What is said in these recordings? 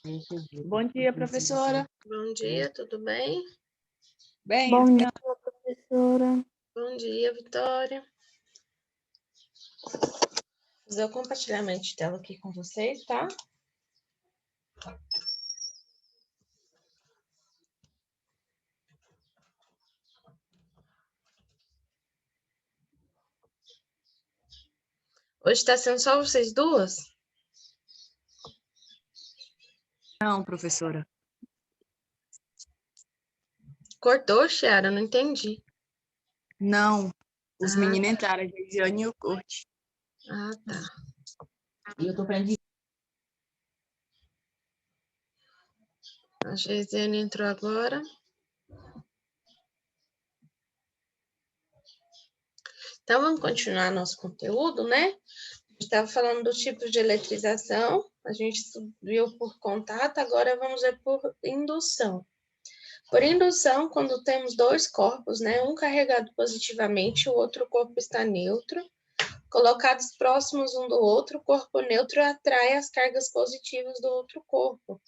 Bom dia, professora. Bom dia, tudo bem? Bem, Bom a dia, professora. Bom dia, Vitória. Vou fazer o compartilhamento de tela aqui com vocês, tá? Hoje está sendo só vocês duas? Não, professora. Cortou, Chiara? Não entendi. Não. Os Ah. meninos entraram, a Regiane e o Corte. Ah, tá. E eu tô aprendendo. A Geisiane entrou agora. Então, vamos continuar nosso conteúdo, né? A gente estava falando do tipo de eletrização, a gente viu por contato, agora vamos ver por indução. Por indução, quando temos dois corpos, né, um carregado positivamente, o outro corpo está neutro, colocados próximos um do outro, o corpo neutro atrai as cargas positivas do outro corpo.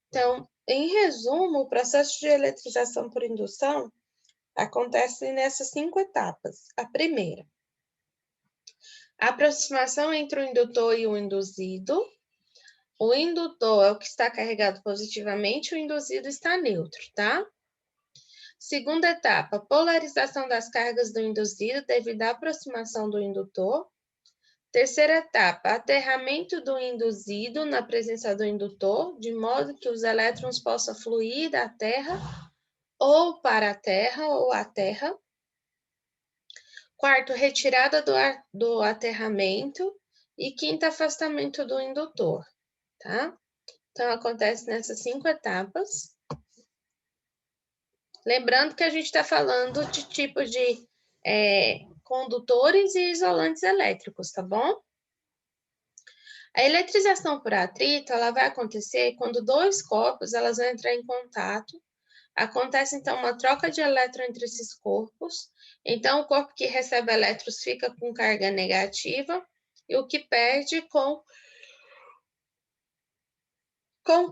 Então, em resumo, o processo de eletrização por indução acontece nessas 5 etapas. A primeira, a aproximação entre o indutor e o induzido. O indutor é o que está carregado positivamente, o induzido está neutro, tá? Segunda etapa, polarização das cargas do induzido devido à aproximação do indutor. Terceira etapa, aterramento do induzido na presença do indutor, de modo que os elétrons possam fluir da Terra ou para a Terra ou à Terra. Quarto, retirada do aterramento. E quinto, afastamento do indutor, tá? Então, acontece nessas 5 etapas. Lembrando que a gente está falando de tipo de condutores e isolantes elétricos, tá bom? A eletrização por atrito, ela vai acontecer quando dois corpos elas vão entrar em contato. Acontece, então, uma troca de elétron entre esses corpos. Então, o corpo que recebe elétrons fica com carga negativa e o que perde com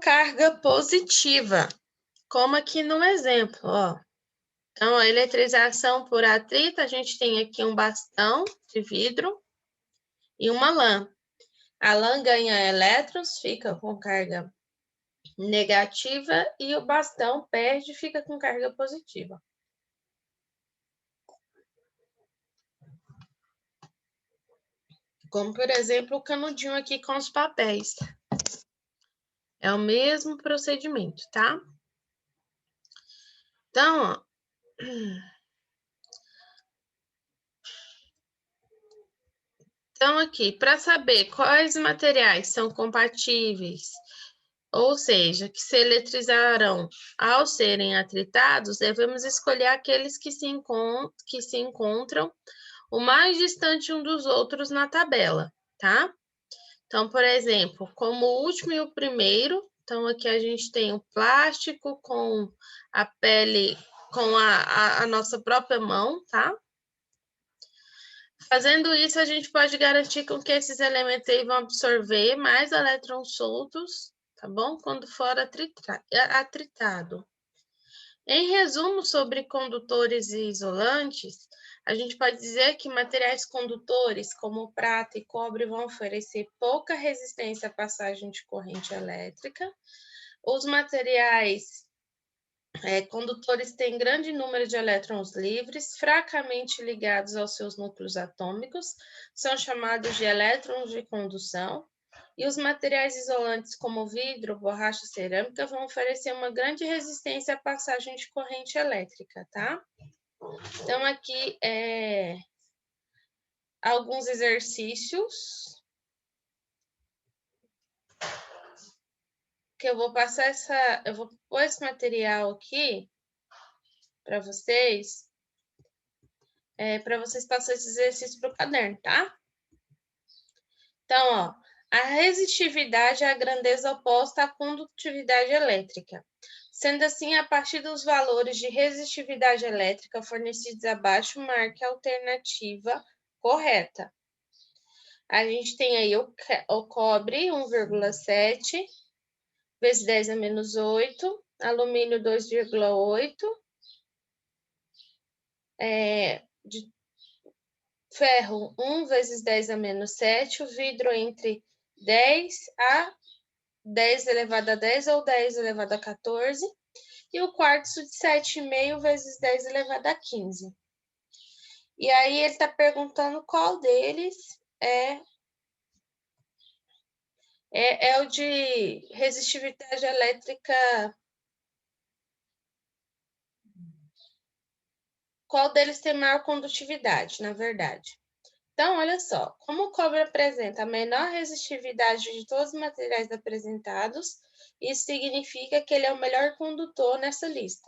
carga positiva, como aqui no exemplo, ó. Então, a eletrização por atrito, a gente tem aqui um bastão de vidro e uma lã. A lã ganha elétrons, fica com carga negativa, e o bastão perde, fica com carga positiva. Como, por exemplo, o canudinho aqui com os papéis. É o mesmo procedimento, tá? Então, ó, então aqui, para saber quais materiais são compatíveis, ou seja, que se eletrizarão ao serem atritados, devemos escolher aqueles que se encontram o mais distante um dos outros na tabela, tá? Então, por exemplo, como o último e o primeiro, então aqui a gente tem o plástico com a pele, com a nossa própria mão, tá? Fazendo isso, a gente pode garantir com que esses elementos aí vão absorver mais elétrons soltos, tá bom? Quando for atritado. Em resumo sobre condutores e isolantes, a gente pode dizer que materiais condutores, como prata e cobre, vão oferecer pouca resistência à passagem de corrente elétrica. Os materiais condutores têm grande número de elétrons livres, fracamente ligados aos seus núcleos atômicos, são chamados de elétrons de condução. E os materiais isolantes, como vidro, borracha, cerâmica, vão oferecer uma grande resistência à passagem de corrente elétrica, tá? Então, aqui alguns exercícios que eu vou passar eu vou pôr esse material aqui para vocês passarem esse exercício para o caderno, tá? Então, ó, a resistividade é a grandeza oposta à condutividade elétrica. Sendo assim, a partir dos valores de resistividade elétrica fornecidos abaixo, marque a alternativa correta. A gente tem aí o cobre, 1,7, vezes 10 a menos 8, alumínio 2,8, de ferro 1 vezes 10 a menos 7, o vidro entre 10 a 10 elevado a 10 ou 10 elevado a 14, e o quartzo de 7,5 vezes 10 elevado a 15. E aí ele está perguntando qual deles é o de resistividade elétrica. Qual deles tem maior condutividade, na verdade? Então, olha só, como o cobre apresenta a menor resistividade de todos os materiais apresentados, isso significa que ele é o melhor condutor nessa lista.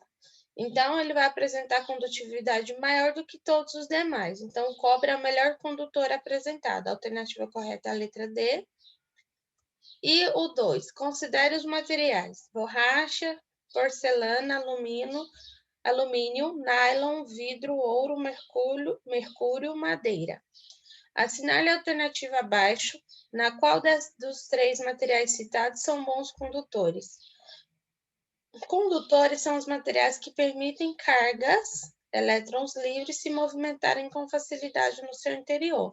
Então, ele vai apresentar condutividade maior do que todos os demais. Então, o cobre é o melhor condutor apresentado. A alternativa correta é a letra D. E o 2, considere os materiais: borracha, porcelana, alumínio, nylon, vidro, ouro, mercúrio, madeira. Assinale a alternativa abaixo, na qual dos 3 materiais citados são bons condutores. Condutores são os materiais que permitem cargas, elétrons livres, se movimentarem com facilidade no seu interior.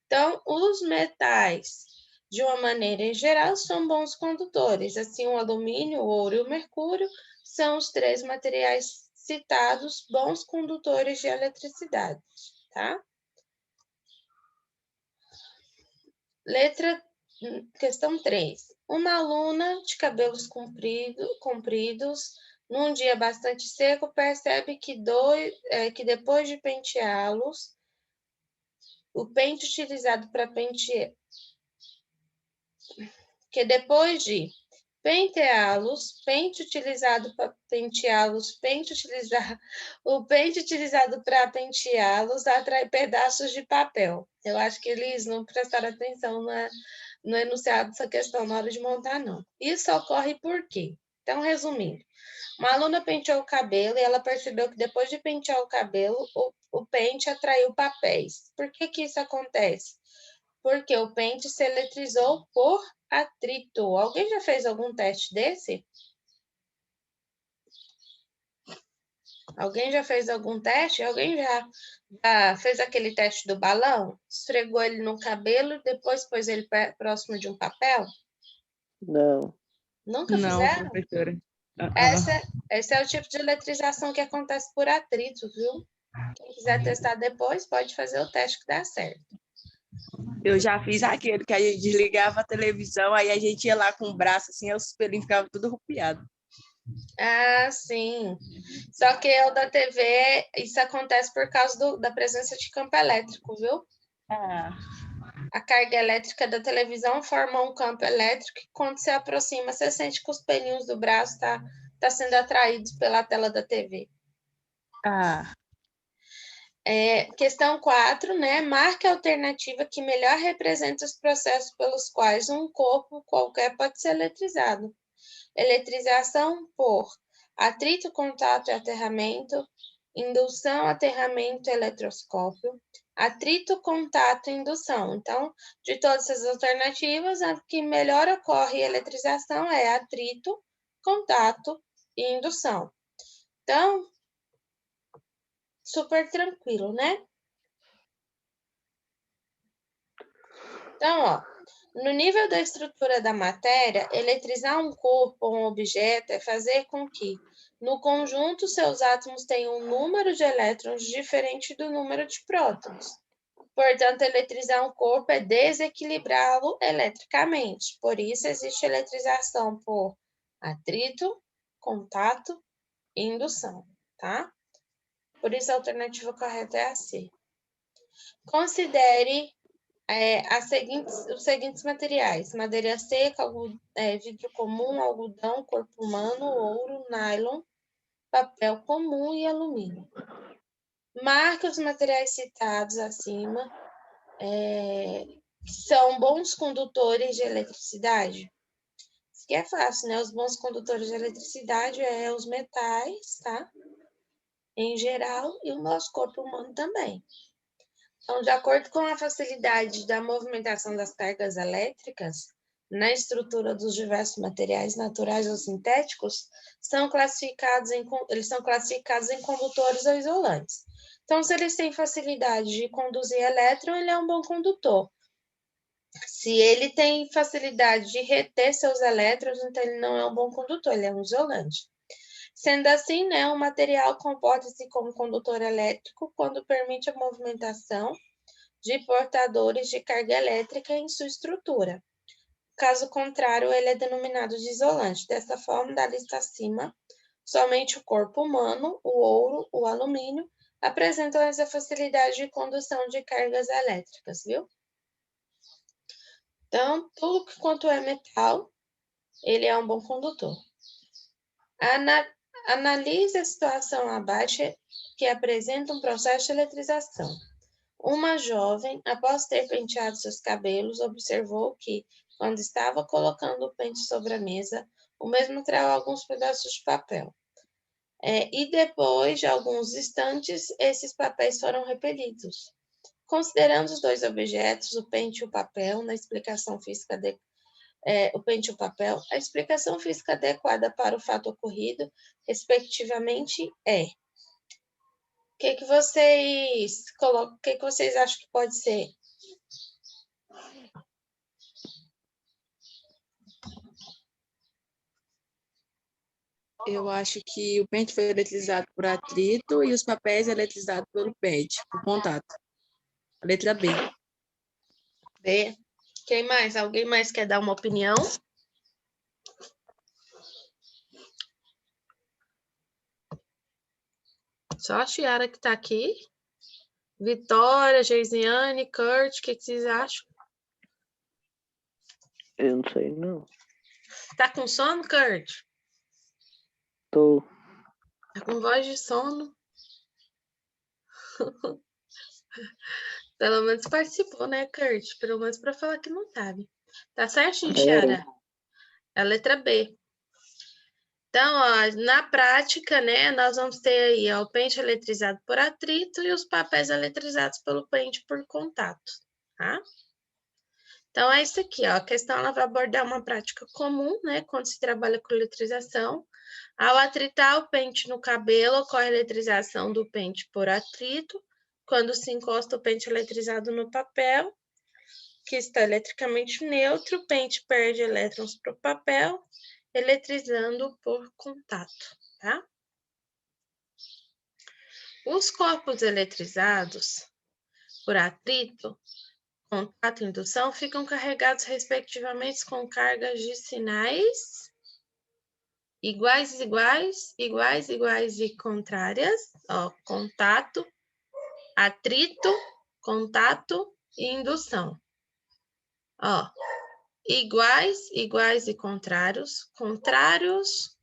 Então, os metais, de uma maneira em geral, são bons condutores. Assim, o alumínio, o ouro e o mercúrio são os 3 materiais citados, bons condutores de eletricidade, tá? Questão 3. Uma aluna de cabelos compridos, num dia bastante seco, percebe que depois de penteá-los, o pente utilizado para pentear, que depois de penteá-los, o pente utilizado para penteá-los atrai pedaços de papel. Eu acho que eles não prestaram atenção no enunciado dessa questão na hora de montar, não. Isso ocorre por quê? Então, resumindo, uma aluna penteou o cabelo e ela percebeu que depois de pentear o cabelo, o pente atraiu papéis. Por que que isso acontece? Porque o pente se eletrizou por atrito. Alguém já fez algum teste desse? Alguém já fez algum teste? Alguém já fez aquele teste do balão? Esfregou ele no cabelo e depois pôs ele próximo de um papel? Não. Nunca Não, fizeram? professora. Esse é o tipo de eletrização que acontece por atrito, viu? Quem quiser testar depois, pode fazer o teste que dá certo. Eu já fiz aquele que a gente desligava a televisão, aí a gente ia lá com o braço assim, os pelinhos ficavam tudo arrupiado. Ah, sim. Só que o da TV, isso acontece por causa da presença de campo elétrico, viu? Ah. A carga elétrica da televisão forma um campo elétrico e quando se aproxima, você sente que os pelinhos do braço tá sendo atraídos pela tela da TV. Ah. Questão 4, né? Marque a alternativa que melhor representa os processos pelos quais um corpo qualquer pode ser eletrizado. Eletrização por atrito, contato e aterramento, indução, aterramento, eletroscópio, atrito, contato e indução. Então, de todas essas alternativas, a que melhor ocorre eletrização é atrito, contato e indução. Então, super tranquilo, né? Então, ó, no nível da estrutura da matéria, eletrizar um corpo ou um objeto é fazer com que, no conjunto, seus átomos tenham um número de elétrons diferente do número de prótons. Portanto, eletrizar um corpo é desequilibrá-lo eletricamente. Por isso, existe eletrização por atrito, contato e indução, tá? Por isso, a alternativa correta é a C. Considere os seguintes materiais: madeira seca, vidro comum, algodão, corpo humano, ouro, nylon, papel comum e alumínio. Marque os materiais citados acima, que são bons condutores de eletricidade. Isso aqui é fácil, né? Os bons condutores de eletricidade os metais, tá? Em geral, e o nosso corpo humano também. Então, de acordo com a facilidade da movimentação das cargas elétricas, na estrutura dos diversos materiais naturais ou sintéticos, eles são classificados em condutores ou isolantes. Então, se eles têm facilidade de conduzir elétron, ele é um bom condutor. Se ele tem facilidade de reter seus elétrons, então ele não é um bom condutor, ele é um isolante. Sendo assim, né, o material comporta-se como condutor elétrico quando permite a movimentação de portadores de carga elétrica em sua estrutura. Caso contrário, ele é denominado de isolante. Dessa forma, da lista acima, somente o corpo humano, o ouro, o alumínio, apresentam essa facilidade de condução de cargas elétricas, viu? Então, tudo quanto é metal, ele é um bom condutor. Analise a situação abaixo que apresenta um processo de eletrização. Uma jovem, após ter penteado seus cabelos, observou que, quando estava colocando o pente sobre a mesa, o mesmo traiu alguns pedaços de papel. E depois de alguns instantes, esses papéis foram repelidos. Considerando os dois objetos, o pente e o papel, na explicação física o pente e o papel, a explicação física adequada para o fato ocorrido, respectivamente, é. O que vocês acham que pode ser? Eu acho que o pente foi eletrizado por atrito e os papéis eletrizados pelo pente, por contato. A letra B. B. Quem mais? Alguém mais quer dar uma opinião? Só a Chiara que está aqui. Vitória, Geisiane, Kurt, o que vocês acham? Eu não sei, não. Tá com sono, Kurt? Tô. Tá com voz de sono? Pelo menos participou, né, Kurt? Pelo menos para falar que não sabe. Tá certinho, Chiara? É a letra B. Então, ó, na prática, né, nós vamos ter aí ó, o pente eletrizado por atrito e os papéis eletrizados pelo pente por contato, tá? Então, é isso aqui, ó. A questão ela vai abordar uma prática comum, né, quando se trabalha com eletrização. Ao atritar o pente no cabelo, ocorre a eletrização do pente por atrito. Quando se encosta o pente eletrizado no papel, que está eletricamente neutro, o pente perde elétrons para o papel, eletrizando por contato, tá? Os corpos eletrizados por atrito, contato e indução ficam carregados respectivamente com cargas de sinais iguais e contrárias, ó, contato, atrito, contato e indução. Ó, iguais e contrários, contrários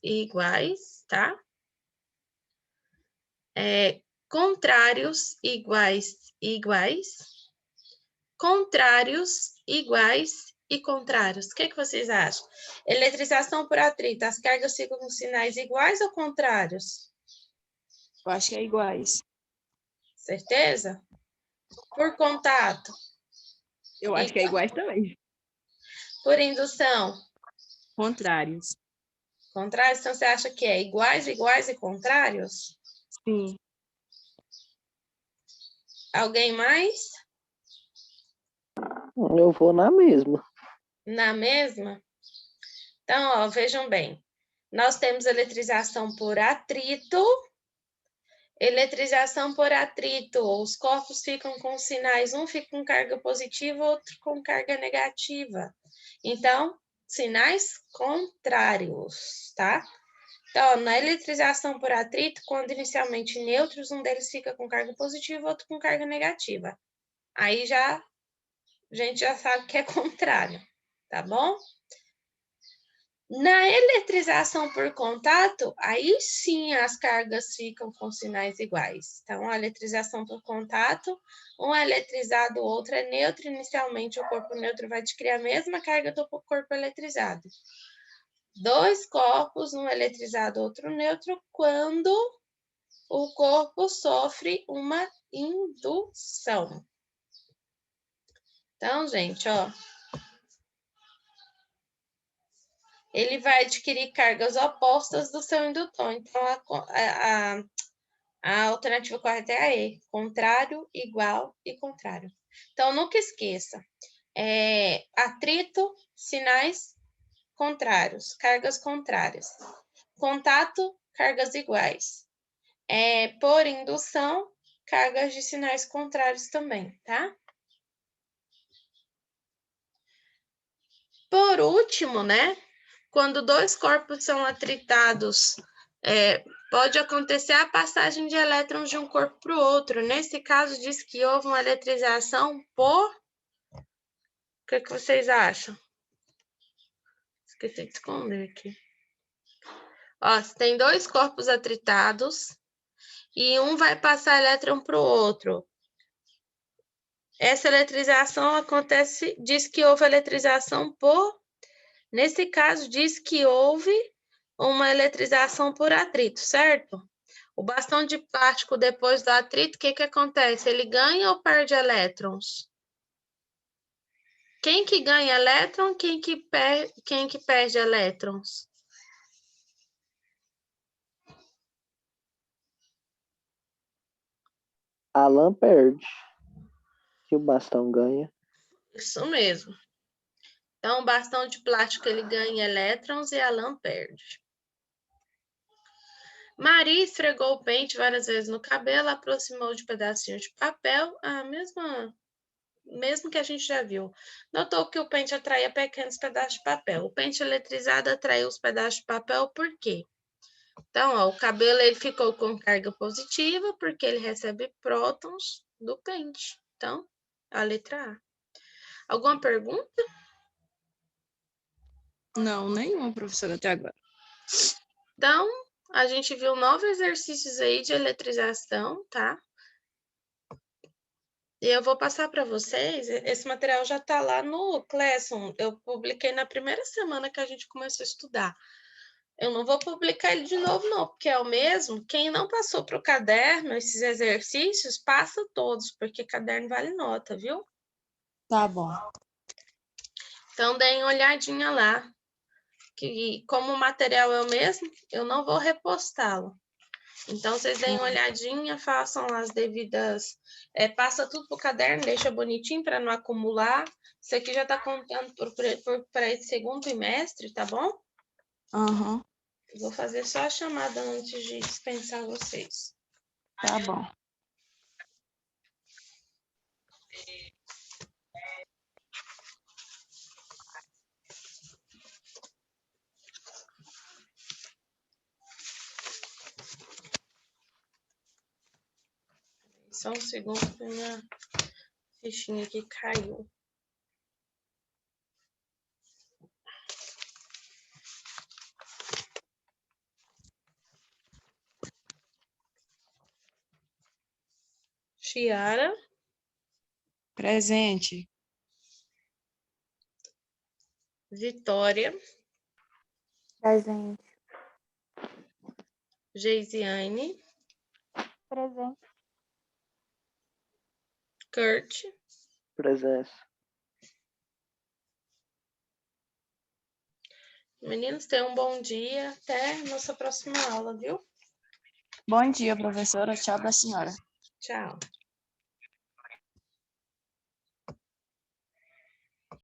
e iguais, tá? Contrários, iguais, contrários, iguais e contrários. O que vocês acham? Eletrização por atrito, as cargas ficam com sinais iguais ou contrários? Eu acho que é iguais. Certeza? Por contato? Eu acho que é iguais também. Por indução? Contrários. Contrários? Então, você acha que é iguais e contrários? Sim. Alguém mais? Eu vou na mesma. Na mesma? Então, ó, vejam bem. Nós temos eletrização por atrito. Eletrização por atrito. Os corpos ficam com sinais. Um fica com carga positiva, outro com carga negativa. Então, sinais contrários, tá? Então, na eletrização por atrito, quando inicialmente neutros, um deles fica com carga positiva, outro com carga negativa. Aí a gente já sabe que é contrário, tá bom? Na eletrização por contato, aí sim as cargas ficam com sinais iguais. Então, a eletrização por contato, um é eletrizado, o outro é neutro. Inicialmente, o corpo neutro vai adquirir a mesma carga do corpo eletrizado. Dois corpos, um eletrizado, outro neutro, quando o corpo sofre uma indução. Então, gente, ó. Ele vai adquirir cargas opostas do seu indutor. Então, a alternativa correta é a E. Contrário, igual e contrário. Então, nunca esqueça. Atrito, sinais contrários, cargas contrárias. Contato, cargas iguais. Por indução, cargas de sinais contrários também, tá? Por último, né? Quando dois corpos são atritados, pode acontecer a passagem de elétrons de um corpo para o outro. Nesse caso, diz que houve uma eletrização por... O que vocês acham? Esqueci de esconder aqui. Ó, se tem dois corpos atritados e um vai passar elétron para o outro. Essa eletrização acontece, diz que houve eletrização por... Nesse caso, diz que houve uma eletrização por atrito, certo? O bastão de plástico, depois do atrito, o que acontece? Ele ganha ou perde elétrons? Quem que ganha elétron, quem que perde elétrons? Alan perde. E o bastão ganha. Isso mesmo. Então, o bastão de plástico, ele ganha elétrons e Alan perde. Maria esfregou o pente várias vezes no cabelo, aproximou de pedacinhos de papel, mesmo que a gente já viu. Notou que o pente atraía pequenos pedaços de papel. O pente eletrizado atraiu os pedaços de papel, por quê? Então, ó, o cabelo ele ficou com carga positiva, porque ele recebe prótons do pente. Então, a letra A. Alguma pergunta? Não, nenhuma, professora, até agora. Então, a gente viu 9 exercícios aí de eletrização, tá? E eu vou passar para vocês, esse material já está lá no Classroom, eu publiquei na primeira semana que a gente começou a estudar. Eu não vou publicar ele de novo, não, porque é o mesmo. Quem não passou para o caderno, esses exercícios, passa todos, porque caderno vale nota, viu? Tá bom. Então, deem uma olhadinha lá, que como o material é o mesmo, eu não vou repostá-lo. Então, vocês deem uma olhadinha, façam as devidas... passa tudo pro caderno, deixa bonitinho para não acumular. Isso aqui já está contando para esse segundo trimestre, tá bom? Aham, Vou fazer só a chamada antes de dispensar vocês. tá bom. Só um segundo que minha fichinha aqui caiu. Chiara. Presente. Vitória. Presente. Geisiane. Presente. Kurt. Presença. Meninos, tenham um bom dia. Até nossa próxima aula, viu? Bom dia, professora. Tchau para a senhora. Tchau.